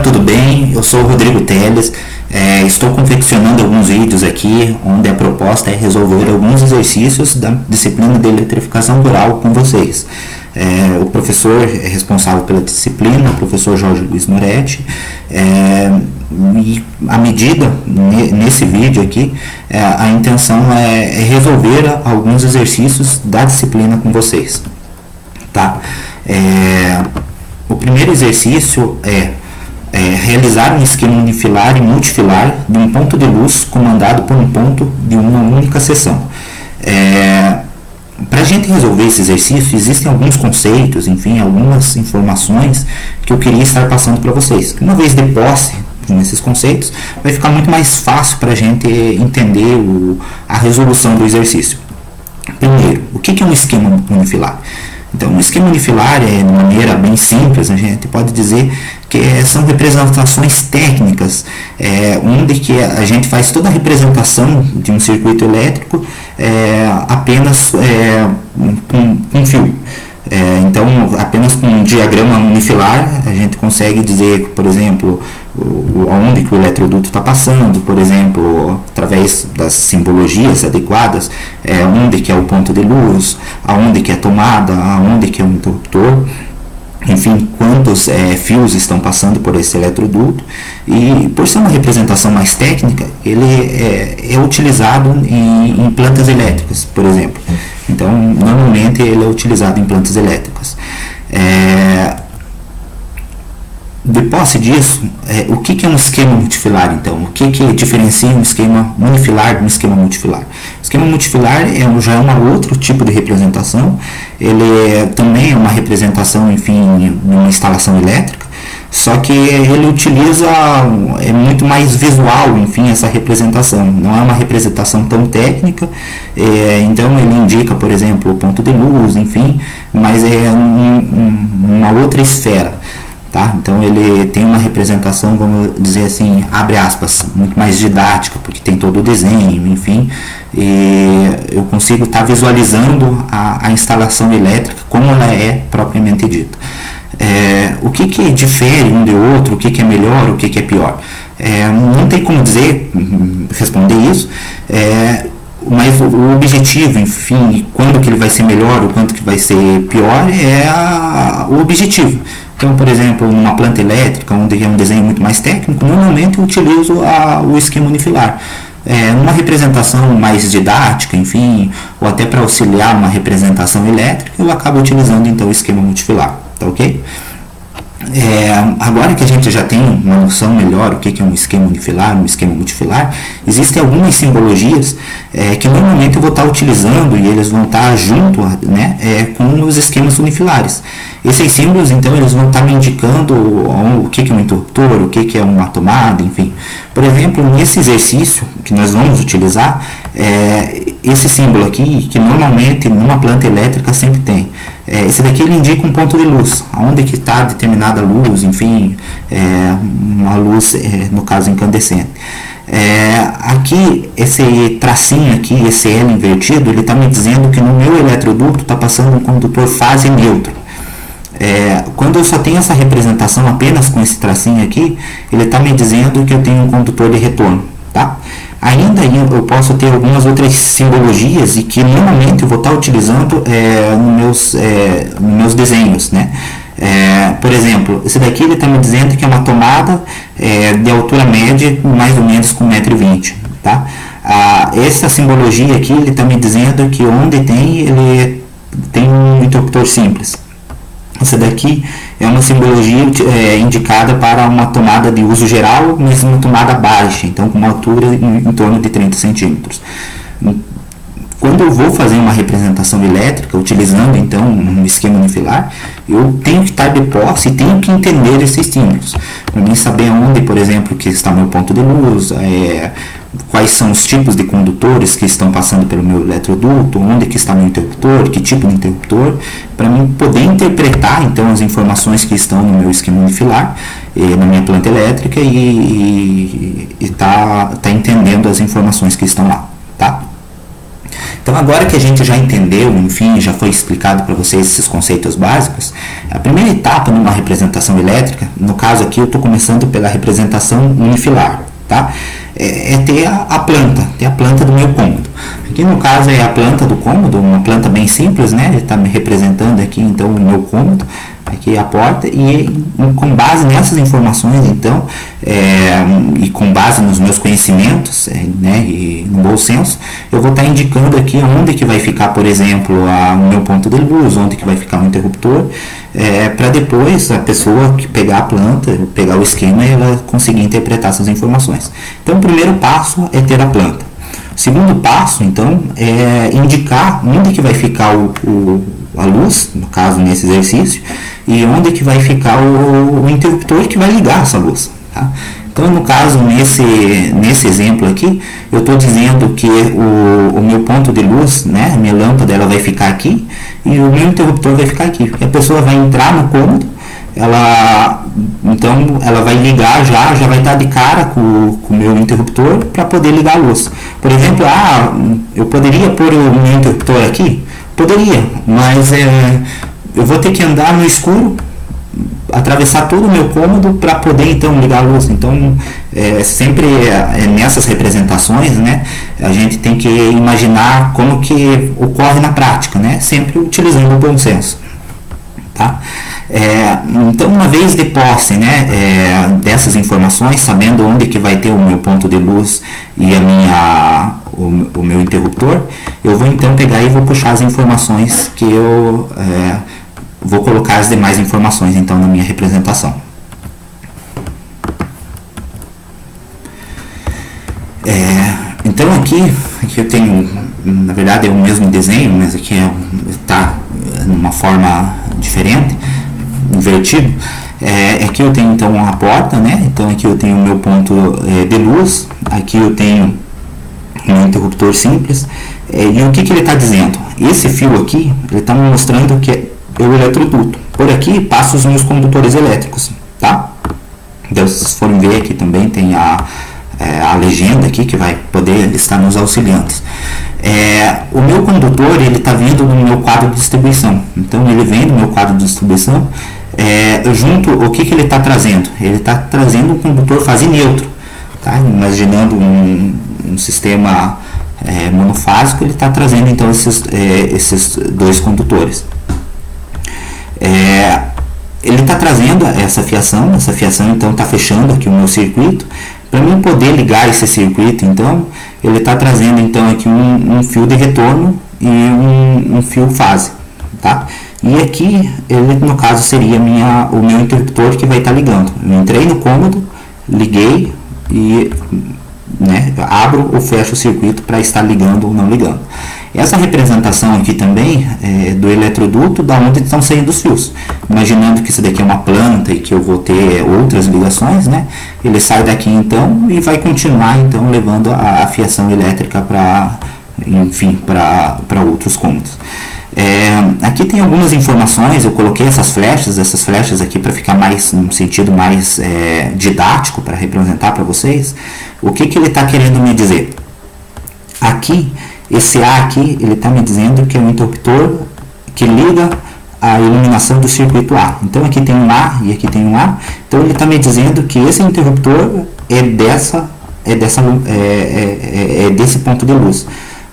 tudo bem? Eu sou o Rodrigo Teles. Estou confeccionando alguns vídeos aqui, onde a proposta é resolver alguns exercícios da disciplina de eletrificação rural com vocês. O professor responsável pela disciplina, o professor Jorge Luiz Moretti, e a medida nesse vídeo aqui, a intenção é resolver alguns exercícios da disciplina com vocês. Tá? O primeiro exercício é realizar um esquema unifilar e multifilar de um ponto de luz comandado por um ponto de uma única seção. Para a gente resolver esse exercício, existem alguns conceitos, enfim, algumas informações que eu queria estar passando para vocês. Uma vez de posse nesses conceitos, vai ficar muito mais fácil para a gente entender a resolução do exercício. Primeiro, o que é um esquema unifilar? Então, um esquema unifilar, de maneira bem simples, a gente pode dizer que são representações técnicas, onde que a gente faz toda a representação de um circuito elétrico apenas com fio. Então, apenas com um diagrama unifilar, a gente consegue dizer, por exemplo, aonde que o eletroduto está passando, por exemplo, através das simbologias adequadas, onde que é o ponto de luz, aonde que é a tomada, aonde que é o interruptor, enfim, quantos fios estão passando por esse eletroduto. E por ser uma representação mais técnica, ele é utilizado em plantas elétricas, por exemplo. Então, normalmente ele é utilizado em plantas elétricas. De posse disso, o que é um esquema multifilar, então? O que diferencia um esquema unifilar de um esquema multifilar? O esquema multifilar já é um outro tipo de representação. Ele também é uma representação, enfim, numa instalação elétrica, só que ele utiliza, muito mais visual, enfim, essa representação. Não é uma representação tão técnica, então ele indica, por exemplo, o ponto de luz, enfim, mas é uma outra esfera. Tá? Então ele tem uma representação, vamos dizer assim, abre aspas, muito mais didática, porque tem todo o desenho, enfim, e eu consigo estar visualizando a instalação elétrica como ela é propriamente dita. O que difere um de outro, o que é melhor, o que é pior? Não tem como responder isso, mas o objetivo, enfim, quando que ele vai ser melhor ou quanto que vai ser pior, o objetivo. Então, por exemplo, numa planta elétrica, onde é um desenho muito mais técnico, normalmente eu utilizo o esquema unifilar. Numa representação mais didática, enfim, ou até para auxiliar uma representação elétrica, eu acabo utilizando então o esquema multifilar, tá ok? Agora que a gente já tem uma noção melhor o que é um esquema unifilar, um esquema multifilar, existem algumas simbologias que normalmente eu vou estar utilizando e eles vão estar junto, né, com os esquemas unifilares. Esses símbolos, então, eles vão estar me indicando o que é um interruptor, o que é uma tomada, enfim. Por exemplo, nesse exercício que nós vamos utilizar, esse símbolo aqui, que normalmente numa planta elétrica sempre tem. Esse daqui ele indica um ponto de luz, onde que está determinada luz, enfim, uma luz, no caso, incandescente. Aqui, esse tracinho aqui, esse L invertido, ele está me dizendo que no meu eletroduto está passando um condutor fase neutro. Quando eu só tenho essa representação apenas com esse tracinho aqui, ele está me dizendo que eu tenho um condutor de retorno, tá? Ainda eu posso ter algumas outras simbologias e que normalmente eu vou estar utilizando nos meus desenhos, né? Por exemplo, esse daqui ele está me dizendo que é uma tomada de altura média, mais ou menos com 1,20 m, tá? Essa simbologia aqui ele está me dizendo que onde ele tem um interruptor simples. Essa daqui é uma simbologia indicada para uma tomada de uso geral, mas uma tomada baixa, então com uma altura em torno de 30 centímetros. Quando eu vou fazer uma representação elétrica, utilizando então um esquema unifilar, eu tenho que estar de posse e tenho que entender esses símbolos, para mim saber onde, por exemplo, que está meu ponto de luz, quais são os tipos de condutores que estão passando pelo meu eletroduto, onde que está meu interruptor, que tipo de interruptor, para mim poder interpretar então as informações que estão no meu esquema unifilar, na minha planta elétrica e tá entendendo as informações que estão lá, tá? Então, agora que a gente já entendeu, enfim, já foi explicado para vocês esses conceitos básicos, a primeira etapa numa representação elétrica, no caso aqui eu estou começando pela representação unifilar, tá? É ter a planta do meu cômodo. Aqui no caso é a planta do cômodo, uma planta bem simples, né? Ele está me representando aqui então o meu cômodo, aqui a porta, e com base nessas informações então, e com base nos meus conhecimentos, né, e no bom senso, eu vou estar indicando aqui onde que vai ficar, por exemplo, o meu ponto de luz, onde que vai ficar o interruptor, para depois a pessoa que pegar a planta, pegar o esquema, ela conseguir interpretar essas informações. Então o primeiro passo é ter a planta. O segundo passo, então, é indicar onde que vai ficar a luz, no caso nesse exercício, e onde que vai ficar o interruptor que vai ligar essa luz. Tá? Então, no caso, nesse exemplo aqui, eu estou dizendo que o meu ponto de luz, né, a minha lâmpada, ela vai ficar aqui, e o meu interruptor vai ficar aqui. E a pessoa vai entrar no cômodo, então ela vai ligar, já vai estar de cara com o meu interruptor para poder ligar a luz. Por exemplo, eu poderia pôr o meu interruptor aqui? Poderia, mas eu vou ter que andar no escuro, atravessar todo o meu cômodo para poder então ligar a luz. Então sempre nessas representações, né, a gente tem que imaginar como que ocorre na prática, né, sempre utilizando o bom senso. Tá? Então, uma vez de posse, né, dessas informações, sabendo onde que vai ter o meu ponto de luz e o meu interruptor, eu vou então pegar e vou puxar as informações que eu vou colocar as demais informações então na minha representação. Então aqui eu tenho, na verdade é o mesmo desenho, mas aqui está numa forma diferente, invertido. Aqui eu tenho então a porta, né? Então aqui eu tenho o meu ponto de luz, aqui eu tenho um interruptor simples, e o que ele está dizendo? Esse fio aqui, ele está me mostrando que é o eletroduto. Por aqui passa os meus condutores elétricos, tá? Então, se vocês forem ver aqui também tem a legenda aqui que vai poder estar nos auxiliando. O meu condutor, ele está vindo no meu quadro de distribuição. Então ele vem no meu quadro de distribuição, junto, o que ele está trazendo? Ele está trazendo um condutor fase neutro, tá? Imaginando um sistema monofásico, ele está trazendo então esses dois condutores. Ele está trazendo essa fiação então está fechando aqui o meu circuito. Para mim poder ligar esse circuito, então, ele está trazendo então aqui um fio de retorno e um fio fase, tá? E aqui, ele no caso seria o meu interruptor que vai estar ligando. Eu entrei no cômodo, liguei e, né, abro ou fecho o circuito para estar ligando ou não ligando. Essa representação aqui também do eletroduto, da onde estão saindo os fios. Imaginando que isso daqui é uma planta e que eu vou ter outras ligações, né? Ele sai daqui então e vai continuar então levando a fiação elétrica para outros cômodos. Aqui tem algumas informações, eu coloquei essas flechas aqui para ficar mais num sentido mais didático, para representar para vocês o que ele está querendo me dizer. Aqui, esse A aqui, ele está me dizendo que é um interruptor que liga a iluminação do circuito A. Então aqui tem um A e aqui tem um A. Então ele está me dizendo que esse interruptor é desse ponto de luz.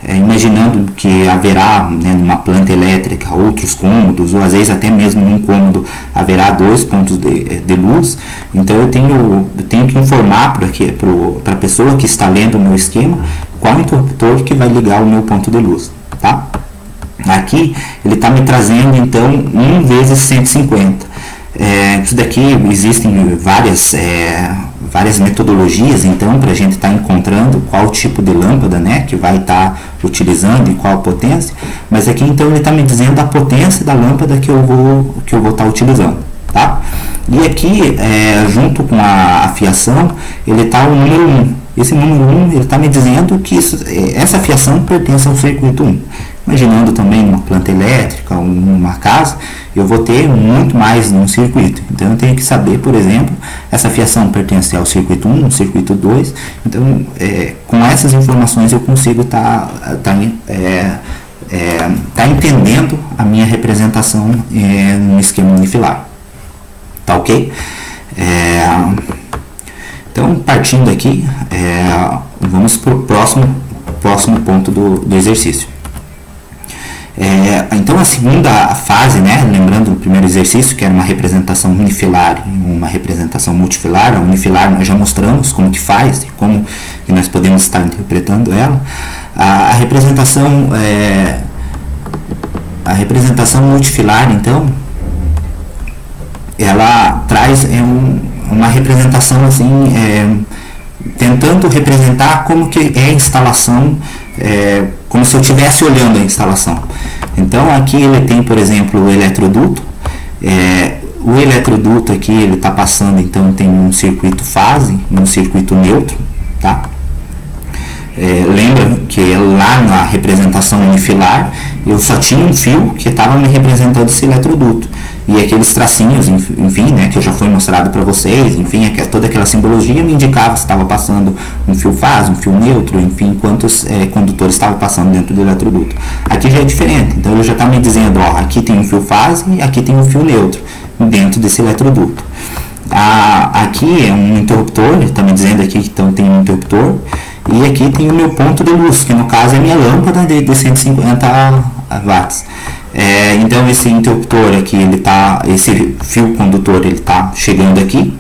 Imaginando que haverá, né, numa planta elétrica outros cômodos, ou às vezes até mesmo num cômodo haverá dois pontos de luz. Então eu tenho que informar para a pessoa que está lendo o meu esquema qual interruptor que vai ligar o meu ponto de luz, tá? Aqui ele está me trazendo então 1 vezes 150. Isso daqui existem várias metodologias então para a gente estar encontrando qual tipo de lâmpada, né, que vai estar utilizando e qual potência. Mas aqui então ele está me dizendo a potência da lâmpada que eu vou estar utilizando, tá? E aqui junto com a fiação ele está o número 1. Esse número 1 ele está me dizendo que essa fiação pertence ao circuito 1. Imaginando também numa planta elétrica ou numa casa, eu vou ter muito mais num circuito. Então eu tenho que saber, por exemplo, essa fiação pertence ao circuito 1, ao circuito 2. Então com essas informações eu consigo tá entendendo a minha representação no esquema unifilar. Tá ok? Então, partindo aqui, vamos para o próximo ponto do exercício. Então, a segunda fase, né, lembrando o primeiro exercício, que era uma representação unifilar e uma representação multifilar. A unifilar nós já mostramos como que faz e como que nós podemos estar interpretando ela. A representação multifilar, então, ela traz uma representação assim, tentando representar como que é a instalação, como se eu estivesse olhando a instalação. Então aqui ele tem, por exemplo, o eletroduto. O eletroduto aqui ele está passando, então tem um circuito fase e um circuito neutro, tá? Lembra que lá na representação unifilar eu só tinha um fio que estava me representando esse eletroduto, e aqueles tracinhos, enfim, né, que já foi mostrado para vocês, enfim, toda aquela simbologia me indicava se estava passando um fio fase, um fio neutro, enfim, quantos condutores estavam passando dentro do eletroduto. Aqui já é diferente, então ele já está me dizendo, ó, aqui tem um fio fase e aqui tem um fio neutro dentro desse eletroduto. Aqui é um interruptor, ele está me dizendo aqui que então tem um interruptor, e aqui tem o meu ponto de luz, que no caso é a minha lâmpada de 150 watts. Então esse interruptor aqui, esse fio condutor, ele está chegando aqui,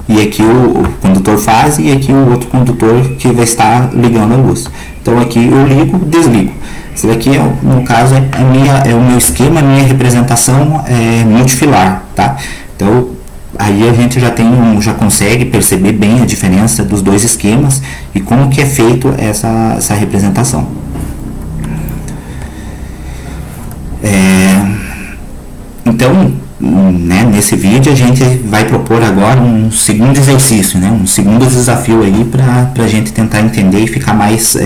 e aqui o condutor fase, e aqui o outro condutor que vai estar ligando a luz. Então aqui eu ligo, desligo. Esse daqui, no caso, é o meu esquema, a minha representação multifilar, tá? Então aí a gente já consegue perceber bem a diferença dos dois esquemas e como que é feito essa representação. Então, né, nesse vídeo a gente vai propor agora um segundo exercício, né, um segundo desafio aí para a gente tentar entender e ficar mais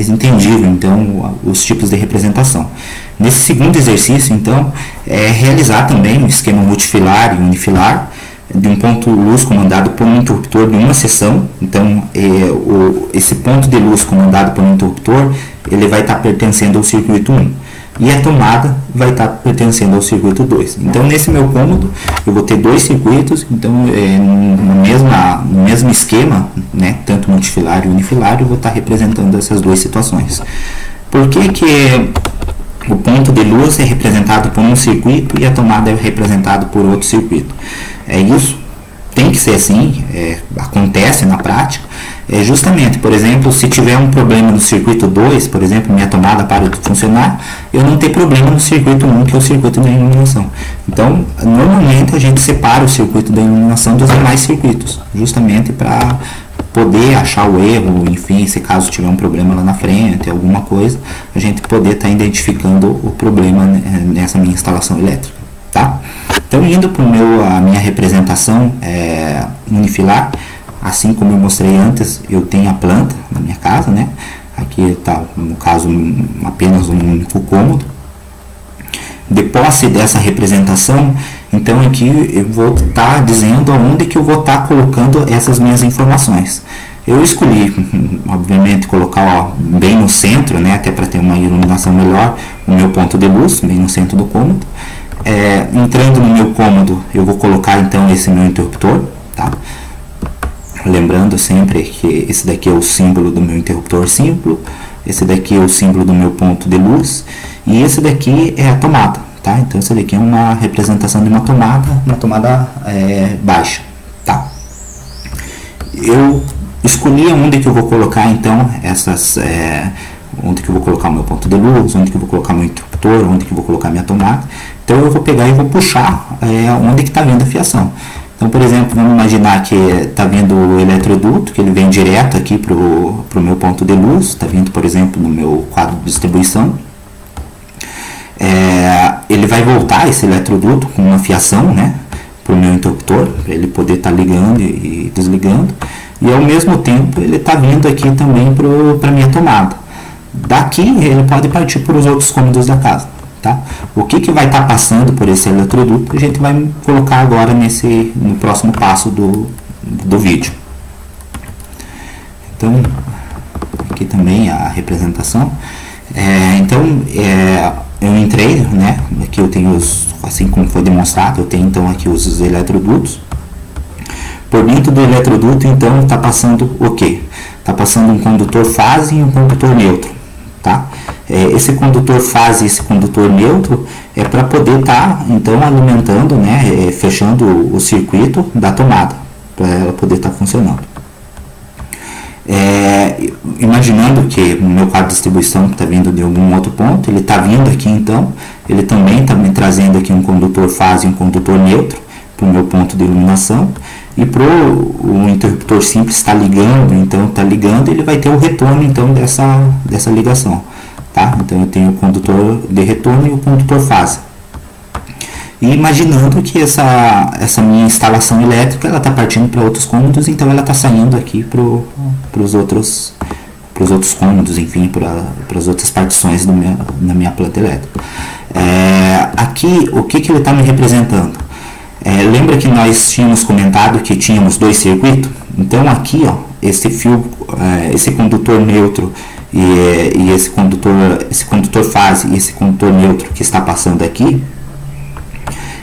entendível, então, os tipos de representação. Nesse segundo exercício, então, é realizar também um esquema multifilar e unifilar de um ponto luz comandado por um interruptor de uma seção. Então, esse ponto de luz comandado por um interruptor, ele vai estar pertencendo ao circuito 1. E a tomada vai estar pertencendo ao circuito 2. Então, nesse meu cômodo, eu vou ter dois circuitos. Então, no mesmo esquema, né, tanto multifilar e unifilar, eu vou estar representando essas duas situações. Por que o ponto de luz é representado por um circuito e a tomada é representada por outro circuito? Isso tem que ser assim, acontece na prática. Justamente, por exemplo, se tiver um problema no circuito 2, por exemplo, minha tomada para de funcionar, eu não tenho problema no circuito 1, que é o circuito da iluminação. Então, normalmente a gente separa o circuito da iluminação dos demais circuitos, justamente para poder achar o erro, enfim, se caso tiver um problema lá na frente, alguma coisa, a gente poder estar identificando o problema nessa minha instalação elétrica, tá? Então, indo para a minha representação unifilar, assim como eu mostrei antes, eu tenho a planta na minha casa, né? Aqui está, no caso, apenas um único cômodo. De posse dessa representação, então aqui eu vou estar dizendo aonde que eu vou estar colocando essas minhas informações. Eu escolhi, obviamente, colocar bem no centro, né? Até para ter uma iluminação melhor, o meu ponto de luz, bem no centro do cômodo. Entrando no meu cômodo, eu vou colocar então esse meu interruptor, tá? Lembrando sempre que esse daqui é o símbolo do meu interruptor símbolo, esse daqui é o símbolo do meu ponto de luz, e esse daqui é a tomada, tá? Então esse daqui é uma representação de uma tomada baixa, tá? Eu escolhi onde que eu vou colocar então onde que eu vou colocar o meu ponto de luz, onde que eu vou colocar meu interruptor, onde que eu vou colocar minha tomada. Então eu vou pegar e vou puxar onde que está vindo a fiação. Então, por exemplo, vamos imaginar que está vindo o eletroduto, que ele vem direto aqui para o meu ponto de luz, está vindo, por exemplo, no meu quadro de distribuição. Ele vai voltar esse eletroduto com uma fiação, né, para o meu interruptor, para ele poder estar ligando e desligando. E ao mesmo tempo ele está vindo aqui também para a minha tomada. Daqui ele pode partir para os outros cômodos da casa. Tá? O que vai estar passando por esse eletroduto a gente vai colocar agora no próximo passo do vídeo. Então, aqui também a representação. Eu entrei, né? Aqui eu tenho assim como foi demonstrado, eu tenho então aqui os eletrodutos. Por dentro do eletroduto, então, está passando o quê? Está passando um condutor fase e um condutor neutro, tá? Esse condutor fase e esse condutor neutro é para poder estar, então, alimentando, né? Fechando o circuito da tomada, para ela poder estar funcionando. Imaginando que o meu cabo de distribuição está vindo de algum outro ponto, ele está vindo aqui, então, ele também está me trazendo aqui um condutor fase e um condutor neutro para o meu ponto de iluminação. E para o interruptor simples estar ligando, então está ligando, ele vai ter o retorno então dessa ligação, tá? Então eu tenho o condutor de retorno e o condutor fase. E imaginando que essa minha instalação elétrica ela está partindo para outros cômodos, então ela está saindo aqui para os outros cômodos, enfim, para as outras partições na minha planta elétrica. Aqui o que ele está me representando? Lembra que nós tínhamos comentado que tínhamos dois circuitos? Então aqui, ó, esse fio, esse condutor neutro e esse condutor fase e esse condutor neutro que está passando aqui,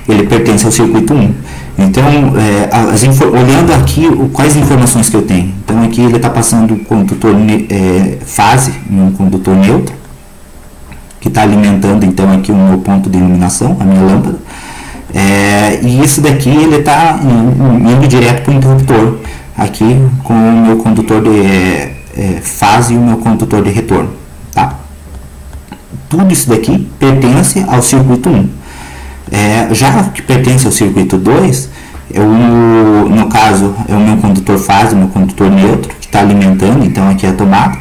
ele pertence ao circuito 1. Então, olhando aqui, quais informações que eu tenho? Então aqui ele está passando um condutor fase e um condutor neutro, que está alimentando então aqui o meu ponto de iluminação, a minha lâmpada. E isso daqui ele está indo direto para o interruptor, aqui com o meu condutor de fase e o meu condutor de retorno, tá? Tudo isso daqui pertence ao circuito 1. Já que pertence ao circuito 2, no caso é o meu condutor fase, o meu condutor neutro, que está alimentando então aqui a tomada,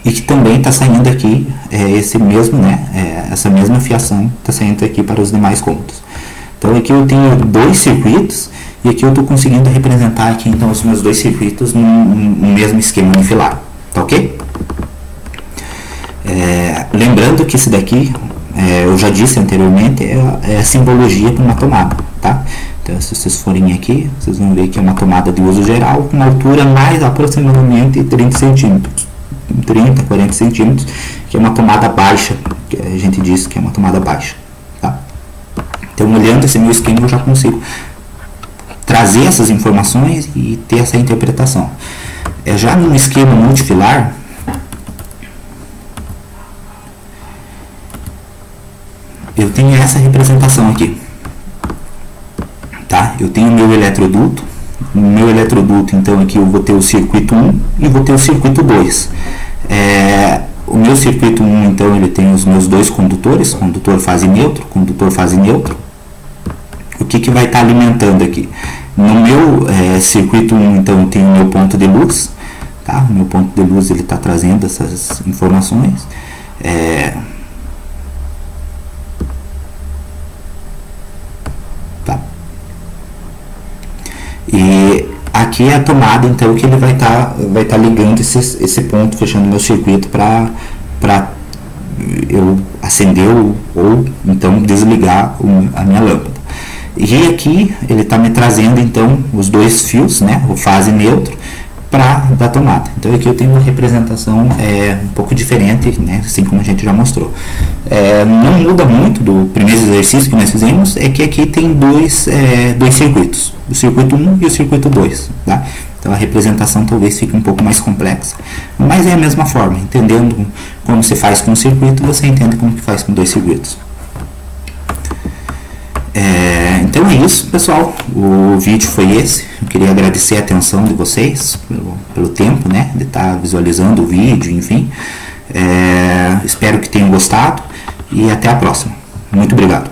e que também está saindo aqui essa mesma fiação está saindo aqui para os demais cômodos. Então aqui eu tenho dois circuitos e aqui eu estou conseguindo representar aqui então os meus dois circuitos no mesmo esquema unifilar, tá ok? Lembrando que esse daqui eu já disse anteriormente, é a simbologia para uma tomada, tá? Então se vocês forem aqui, vocês vão ver que é uma tomada de uso geral com uma altura mais aproximadamente 30 centímetros. 30, 40 centímetros, que é uma tomada baixa, que a gente diz que é uma tomada baixa, tá? Então, olhando esse meu esquema, eu já consigo trazer essas informações e ter essa interpretação. Já no esquema multifilar, eu tenho essa representação aqui, tá? Eu tenho o meu eletroduto. No meu eletroduto, então, aqui eu vou ter o circuito 1 e vou ter o circuito 2. O meu circuito 1, então, ele tem os meus dois condutores, condutor fase neutro, condutor fase neutro. O que vai estar alimentando aqui? No meu circuito 1, então, tem o meu ponto de luz, tá? O meu ponto de luz, ele está trazendo essas informações. E aqui é a tomada, então, que ele vai estar ligando esse ponto, fechando meu circuito para eu acender ou então desligar a minha lâmpada. E aqui ele está me trazendo então os dois fios, né, o fase e neutro, da tomada. Então aqui eu tenho uma representação um pouco diferente, né, assim como a gente já mostrou. Não muda muito do primeiro exercício que nós fizemos, é que aqui tem dois circuitos, o circuito 1 e o circuito 2, tá? Então a representação talvez fique um pouco mais complexa, mas é a mesma forma, entendendo como se faz com um circuito, você entende como que faz com dois circuitos. Então é isso, pessoal, o vídeo foi esse. Eu queria agradecer a atenção de vocês pelo tempo, né, de estar visualizando o vídeo, enfim. Espero que tenham gostado e até a próxima. Muito obrigado.